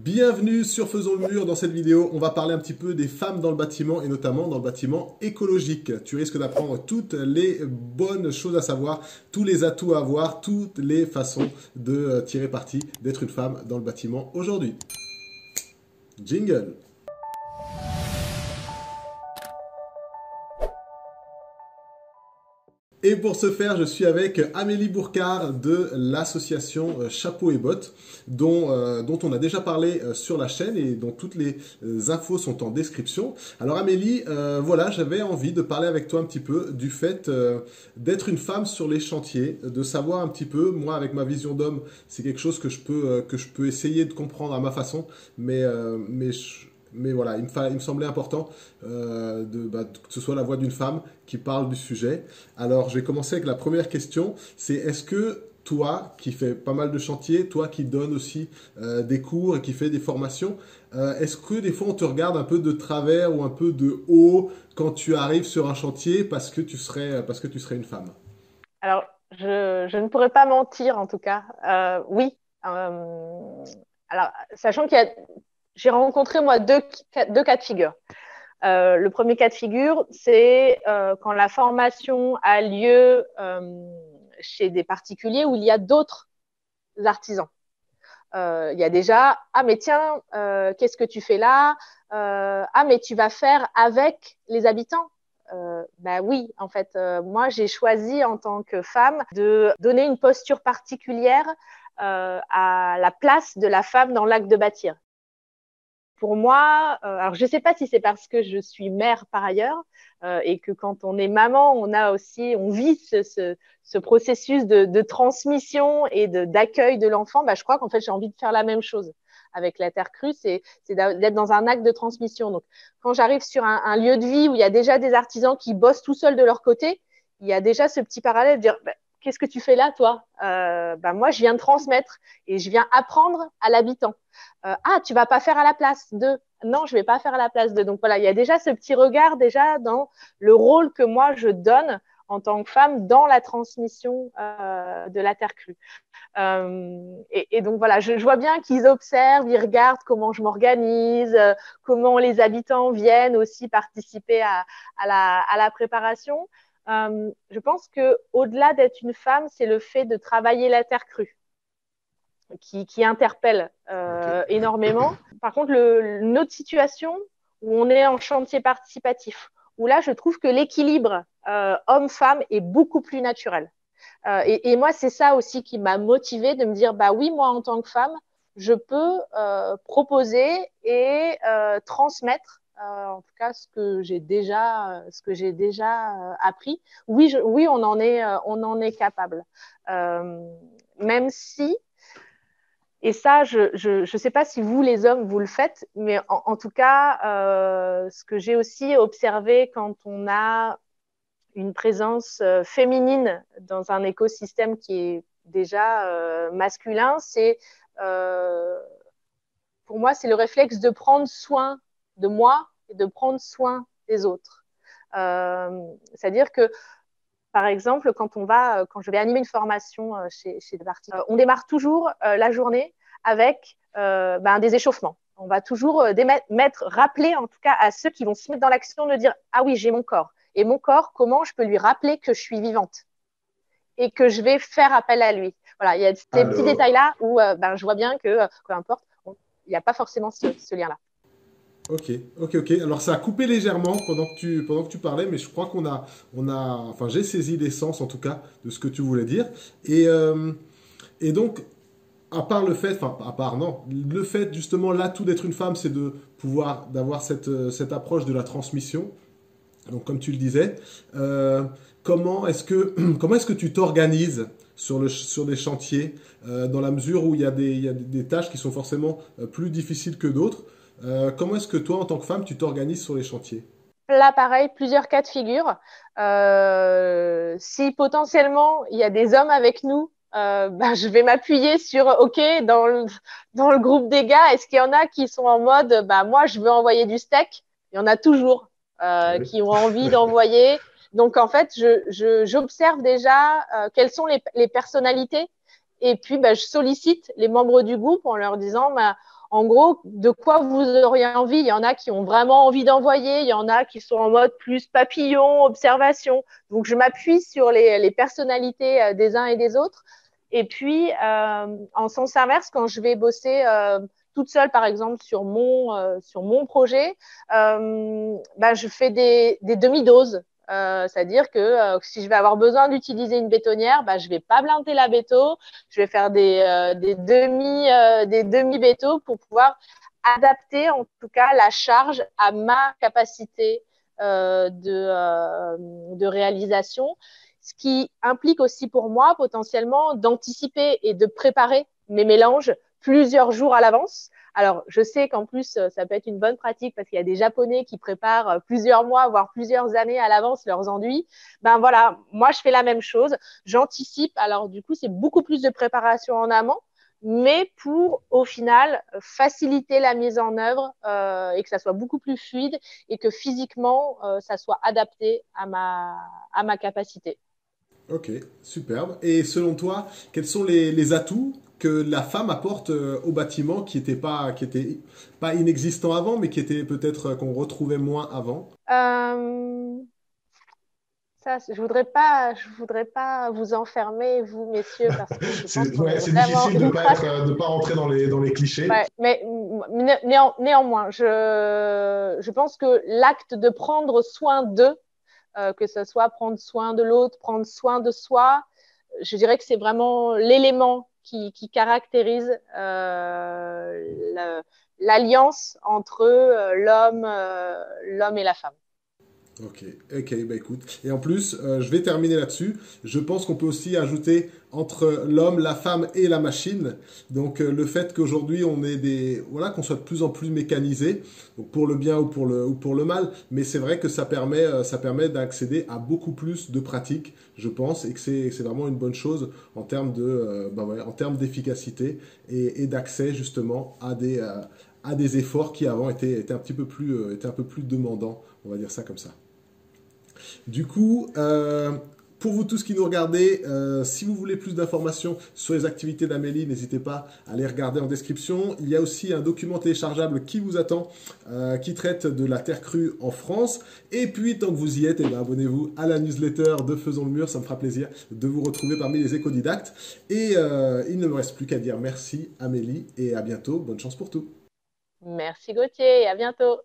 Bienvenue sur Faisons le mur. Dans cette vidéo, on va parler un petit peu des femmes dans le bâtiment et notamment dans le bâtiment écologique. Tu risques d'apprendre toutes les bonnes choses à savoir, tous les atouts à avoir, toutes les façons de tirer parti d'être une femme dans le bâtiment aujourd'hui. Jingle. Et pour ce faire, je suis avec Amélie Bourcard de l'association Chapeau et Bottes, dont on a déjà parlé sur la chaîne et dont toutes les infos sont en description. Alors Amélie, voilà, j'avais envie de parler avec toi un petit peu du fait d'être une femme sur les chantiers, de savoir un petit peu, moi avec ma vision d'homme, c'est quelque chose que je peux essayer de comprendre à ma façon, mais voilà, il me semblait important que ce soit la voix d'une femme qui parle du sujet. Alors, je vais commencer avec la première question. C'est est-ce que toi, qui fais pas mal de chantiers, toi qui donnes aussi des cours et qui fais des formations, est-ce que des fois on te regarde un peu de travers ou un peu de haut quand tu arrives sur un chantier parce que tu serais une femme? Alors, je ne pourrais pas mentir, en tout cas. Oui. Alors, sachant j'ai rencontré, moi, deux cas de figure. Le premier cas de figure, c'est quand la formation a lieu chez des particuliers où il y a d'autres artisans. Il y a déjà, ah mais tiens, qu'est-ce que tu fais là? Ah mais tu vas faire avec les habitants. Bah oui, en fait, moi j'ai choisi en tant que femme de donner une posture particulière à la place de la femme dans l'acte de bâtir. Pour moi, alors je ne sais pas si c'est parce que je suis mère par ailleurs et que quand on est maman, on vit ce processus de transmission et d'accueil de l'enfant. Bah, je crois qu'en fait, j'ai envie de faire la même chose avec la terre crue, c'est d'être dans un acte de transmission. Donc, quand j'arrive sur un lieu de vie où il y a déjà des artisans qui bossent tout seuls de leur côté, il y a déjà ce petit parallèle de dire, bah, qu'est-ce que tu fais là, toi? Bah, moi, je viens de transmettre et je viens apprendre à l'habitant. Ah, tu vas pas faire à la place de. Non, je vais pas faire à la place de. Donc voilà, il y a déjà ce petit regard déjà dans le rôle que moi je donne en tant que femme dans la transmission de la terre crue. Et donc voilà, je vois bien qu'ils observent, ils regardent comment je m'organise, comment les habitants viennent aussi participer à la préparation. Je pense que au-delà d'être une femme, c'est le fait de travailler la terre crue qui interpelle Ok. énormément. Par contre, une autre situation où on est en chantier participatif, où là, je trouve que l'équilibre homme-femme est beaucoup plus naturel. Et moi, c'est ça aussi qui m'a motivée de me dire, bah oui, moi, en tant que femme, je peux proposer et transmettre en tout cas ce que j'ai déjà appris. Oui, oui, on en est capable. Euh, Même si et ça, je sais pas si vous, les hommes, vous le faites, mais en tout cas, ce que j'ai aussi observé quand on a une présence féminine dans un écosystème qui est déjà masculin, euh, pour moi, c'est le réflexe de prendre soin de moi et de prendre soin des autres. C'est-à-dire que par exemple, quand je vais animer une formation chez des parties, on démarre toujours la journée avec des échauffements. On va toujours rappeler en tout cas à ceux qui vont se mettre dans l'action de dire ah oui, j'ai mon corps. Et mon corps, comment je peux lui rappeler que je suis vivante et que je vais faire appel à lui. Voilà, il y a ces petits Alors, détails-là où je vois bien que, peu importe, il n'y a pas forcément ce lien-là. ok, ok. Alors ça a coupé légèrement pendant que tu parlais, mais je crois enfin j'ai saisi l'essence en tout cas de ce que tu voulais dire. Et donc, à part le fait, enfin à part non, le fait justement l'atout d'être une femme, c'est de pouvoir d'avoir cette approche de la transmission. Donc comme tu le disais, euh, comment est-ce que tu t'organises sur des chantiers dans la mesure où il y a des tâches qui sont forcément plus difficiles que d'autres. Comment est-ce que toi, en tant que femme, tu t'organises sur les chantiers? Là, pareil, plusieurs cas de figure. Si potentiellement il y a des hommes avec nous, je vais m'appuyer sur, OK, dans le groupe des gars, est-ce qu'il y en a qui sont en mode, bah, moi, je veux envoyer du steak? Il y en a toujours Oui. qui ont envie d'envoyer. Donc, en fait, j'observe déjà quelles sont les personnalités. Et puis, bah, je sollicite les membres du groupe en leur disant, bah, En gros, de quoi vous auriez envie? Il y en a qui ont vraiment envie d'envoyer, il y en a qui sont en mode plus papillon, observation. Donc, je m'appuie sur les personnalités des uns et des autres. Et puis, en sens inverse, quand je vais bosser toute seule, par exemple, sur mon projet, je fais des demi-doses. C'est-à-dire que si je vais avoir besoin d'utiliser une bétonnière, je vais pas blinder la béto, je vais faire des demi-bétos pour pouvoir adapter en tout cas la charge à ma capacité de réalisation, ce qui implique aussi pour moi potentiellement d'anticiper et de préparer mes mélanges plusieurs jours à l'avance. Alors, je sais qu'en plus, ça peut être une bonne pratique parce qu'il y a des Japonais qui préparent plusieurs mois, voire plusieurs années à l'avance leurs enduits. Ben voilà, moi, je fais la même chose. J'anticipe. Alors, du coup, c'est beaucoup plus de préparation en amont, mais pour, au final, faciliter la mise en œuvre et que ça soit beaucoup plus fluide et que physiquement, ça soit adapté à ma capacité. Ok, superbe. Et selon toi, quels sont les atouts que la femme apporte au bâtiment qui étaient pas inexistants avant, mais qui étaient peut-être qu'on retrouvait moins avant? Euh, je voudrais pas vous enfermer, vous, messieurs, parce que je pense qu'on est Ouais, c'est vraiment difficile ultra. de pas rentrer dans les clichés. Ouais, mais néanmoins, je pense que l'acte de prendre soin d'eux, que ce soit prendre soin de l'autre, prendre soin de soi, je dirais que c'est vraiment l'élément qui caractérise l'alliance entre l'homme et la femme. Ok, ok, bah écoute. Et en plus, je vais terminer là-dessus. Je pense qu'on peut aussi ajouter entre l'homme, la femme et la machine. Donc le fait qu'aujourd'hui on ait voilà, qu'on soit de plus en plus mécanisé, donc pour le bien ou pour le mal. Mais c'est vrai que ça permet d'accéder à beaucoup plus de pratiques, je pense, et que c'est vraiment une bonne chose en termes en termes d'efficacité et d'accès justement à des efforts qui avant étaient étaient un peu plus demandants. On va dire ça comme ça. Du coup, pour vous tous qui nous regardez, si vous voulez plus d'informations sur les activités d'Amélie, n'hésitez pas à les regarder en description. Il y a aussi un document téléchargeable qui vous attend, qui traite de la terre crue en France. Et puis, tant que vous y êtes, abonnez-vous à la newsletter de Faisons le Mur. Ça me fera plaisir de vous retrouver parmi les écodidactes. Et il ne me reste plus qu'à dire merci Amélie et à bientôt. Bonne chance pour tout. Merci Gauthier et à bientôt.